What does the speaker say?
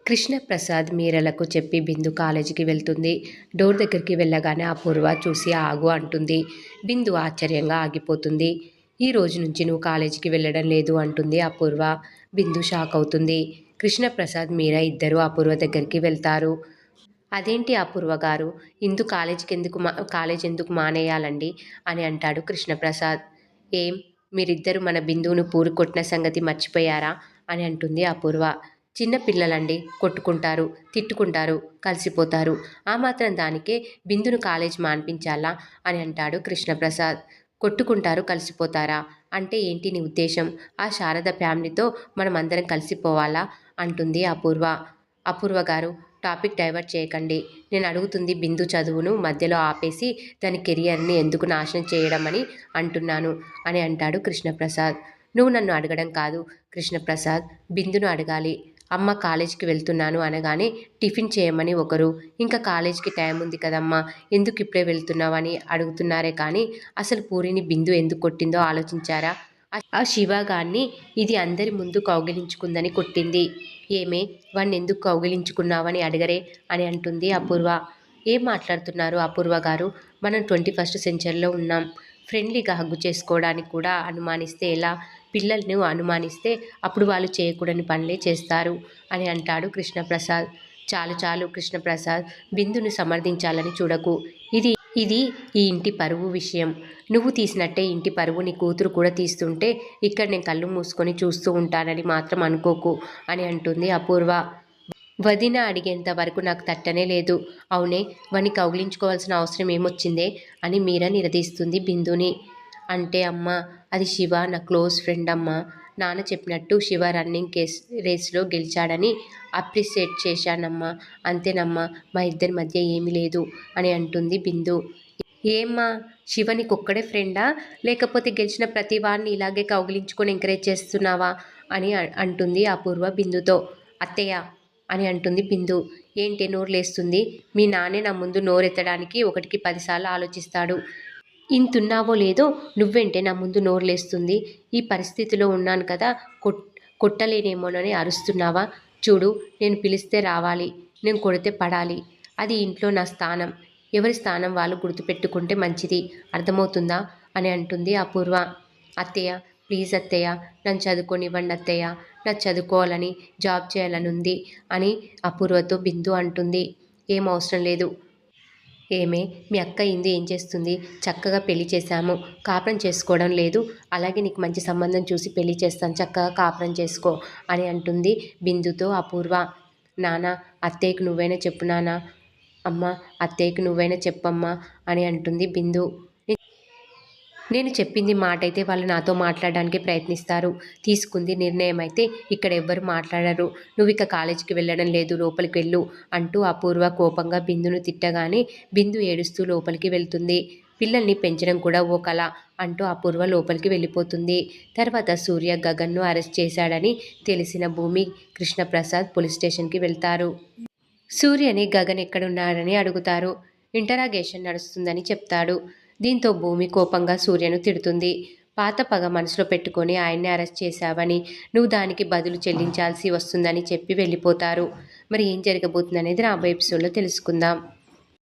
కృష్ణప్రసాద్ మీరలకు చెప్పి బిందు కాలేజీకి వెళ్తుంది. డోర్ దగ్గరికి వెళ్ళగానే అపూర్వ చూసి ఆగు అంటుంది. బిందు ఆశ్చర్యంగా ఆగిపోతుంది. ఈ రోజు నుంచి నువ్వు కాలేజీకి వెళ్ళడం లేదు అంటుంది అపూర్వ. బిందు షాక్ అవుతుంది. కృష్ణప్రసాద్ మీరా ఇద్దరు అపూర్వ దగ్గరికి వెళ్తారు. అదేంటి అపూర్వ గారు, ఇందు కాలేజ్ ఎందుకు మానేయాలండి అని అంటాడు కృష్ణప్రసాద్. ఏం, మీరిద్దరు మన బిందువును పూరు కొట్టిన సంగతి మర్చిపోయారా అని అంటుంది అపూర్వ. చిన్న పిల్లలండి, కొట్టుకుంటారు, తిట్టుకుంటారు, కలిసిపోతారు. ఆ మాత్రం దానికే బిందును కాలేజ్ మాన్పించాలా అని అంటాడు కృష్ణప్రసాద్. కొట్టుకుంటారు, కలిసిపోతారా అంటే ఏంటి నీ ఉద్దేశం? ఆ శారద ఫ్యామిలీతో మనం అందరం కలిసిపోవాలా అంటుంది అపూర్వ. అపూర్వ గారు, టాపిక్ డైవర్ట్ చేయకండి. నేను అడుగుతుంది బిందు చదువును మధ్యలో ఆపేసి దాని కెరియర్ని ఎందుకు నాశనం చేయడం అని అంటున్నాను అని అంటాడు కృష్ణప్రసాద్. నువ్వు నన్ను అడగడం కాదు కృష్ణప్రసాద్, బిందును అడగాలి. అమ్మ కాలేజీకి వెళ్తున్నాను అనగానే టిఫిన్ చేయమని ఒకరు, ఇంకా కాలేజీకి టైం ఉంది కదమ్మా, ఎందుకు ఇప్పుడే వెళ్తున్నావని అడుగుతున్నారే కానీ అసలు పూరిని బిందు ఎందుకు కొట్టిందో ఆలోచించారా? ఆ శివగాన్ని ఇది అందరి ముందు కౌగిలించుకుందని కొట్టింది. ఏమే, వాణ్ణి ఎందుకు కౌగిలించుకున్నావని అడగరే అని అంటుంది అపూర్వ. ఏం మాట్లాడుతున్నారు అపూర్వ గారు, మనం 21st సెంచరీలో ఉన్నాం. ఫ్రెండ్లీగా హగ్గు చేసుకోవడానికి కూడా అనుమానిస్తే ఎలా? పిల్లల్ని అనుమానిస్తే అప్పుడు వాళ్ళు చేయకూడని పనులే చేస్తారు అని అంటాడు కృష్ణప్రసాద్. చాలు చాలు కృష్ణప్రసాద్, బిందును సమర్థించాలని చూడకు. ఇది ఇది ఈ ఇంటి పరువు విషయం. నువ్వు తీసినట్టే ఇంటి పరువు నీ కూతురు కూడా తీస్తుంటే ఇక్కడ నేను కళ్ళు మూసుకొని చూస్తూ ఉంటానని మాత్రం అనుకోకు అని అంటుంది అపూర్వ. వదిన అడిగేంత వరకు నాకు తట్టనే లేదు. అవునే, వాణ్ణి కౌగిలించుకోవాల్సిన అవసరం ఏమొచ్చిందే అని మీరా నిలదీస్తుంది బిందుని. అంటే అమ్మ, అది శివ నా క్లోజ్ ఫ్రెండ్ అమ్మ. నాన్న చెప్పినట్టు శివ రన్నింగ్ రేస్లో గెలిచాడని అప్రిషియేట్ చేశానమ్మా, అంతేనమ్మా, మా ఇద్దరి మధ్య ఏమీ లేదు అని అంటుంది బిందు. ఏమ్మా, శివ నీకొక్కడే ఫ్రెండా, లేకపోతే గెలిచిన ప్రతి వాడిని ఇలాగే కౌగిలించుకొని ఎంకరేజ్ చేస్తున్నావా అని అంటుంది అపూర్వ బిందుతో. అత్తయ్య అని అంటుంది బిందు. ఏంటి నోరు లేస్తుంది? మీ నాన్నే నా ముందు నోరెత్తడానికి 1కి 10 సార్లు ఆలోచిస్తాడు. ఇంతున్నావో లేదో నువ్వెంటే నా ముందు నోరు లేస్తుంది? ఈ పరిస్థితిలో ఉన్నాను కదా, కొట్టలేనేమోనని అరుస్తున్నావా? చూడు, నేను పిలిస్తే రావాలి, నేను కొడితే పడాలి. అది ఇంట్లో నా స్థానం. ఎవరి స్థానం వాళ్ళు గుర్తుపెట్టుకుంటే మంచిది, అర్థమవుతుందా అని అంటుంది అపూర్వ. అత్తయ్య ప్లీజ్ అత్తయ్య, నన్ను చదువుకోనివ్వండి అత్తయ్య, నాకు చదువుకోవాలని జాబ్ చేయాలని ఉంది అని అపూర్వతో బిందు అంటుంది. ఏం అవసరం లేదు. ఏమే, మీ అక్క ఇందు ఏం చేస్తుంది? చక్కగా పెళ్లి చేశాము, కాపురం చేసుకోవడం లేదు. అలాగే నీకు మంచి సంబంధం చూసి పెళ్లి చేస్తాను, చక్కగా కాపురం చేసుకో అని అంటుంది బిందుతో అపూర్వ. నాన్న, అత్తయ్యకు నువ్వైనా చెప్పు నాన్న. అమ్మ, అత్తయ్యకు నువ్వైనా చెప్పమ్మా అని అంటుంది బిందు. నేను చెప్పింది మాట అయితే వాళ్ళు నాతో మాట్లాడడానికి ప్రయత్నిస్తారు. తీసుకుంది నిర్ణయం అయితే ఇక్కడ ఎవ్వరు మాట్లాడరు. నువ్వు ఇక కాలేజీకి వెళ్ళడం లేదు, లోపలికి వెళ్ళు అంటూ అపూర్వ కోపంగా బిందును తిట్టగానే బిందు ఏడుస్తూ లోపలికి వెళ్తుంది. పిల్లల్ని పెంచడం కూడా ఓ కళ అంటూ అపూర్వ లోపలికి వెళ్ళిపోతుంది. తర్వాత సూర్య గగన్ను అరెస్ట్ చేశాడని తెలిసిన భూమి, కృష్ణప్రసాద్ పోలీస్ స్టేషన్కి వెళ్తారు. సూర్యని గగన్ ఎక్కడున్నాడని అడుగుతారు. ఇంటరాగేషన్ నడుస్తుందని చెప్తాడు. దీంతో భూమి కోపంగా సూర్యను తిడుతుంది. పాత పగ మనసులో పెట్టుకొని ఆయన్ని అరెస్ట్ చేశావని, నువ్వు దానికి బదులు చెల్లించాల్సి వస్తుందని చెప్పి వెళ్ళిపోతారు. మరి ఏం జరగబోతుందనేది రాబోయే ఎపిసోడ్లో తెలుసుకుందాం.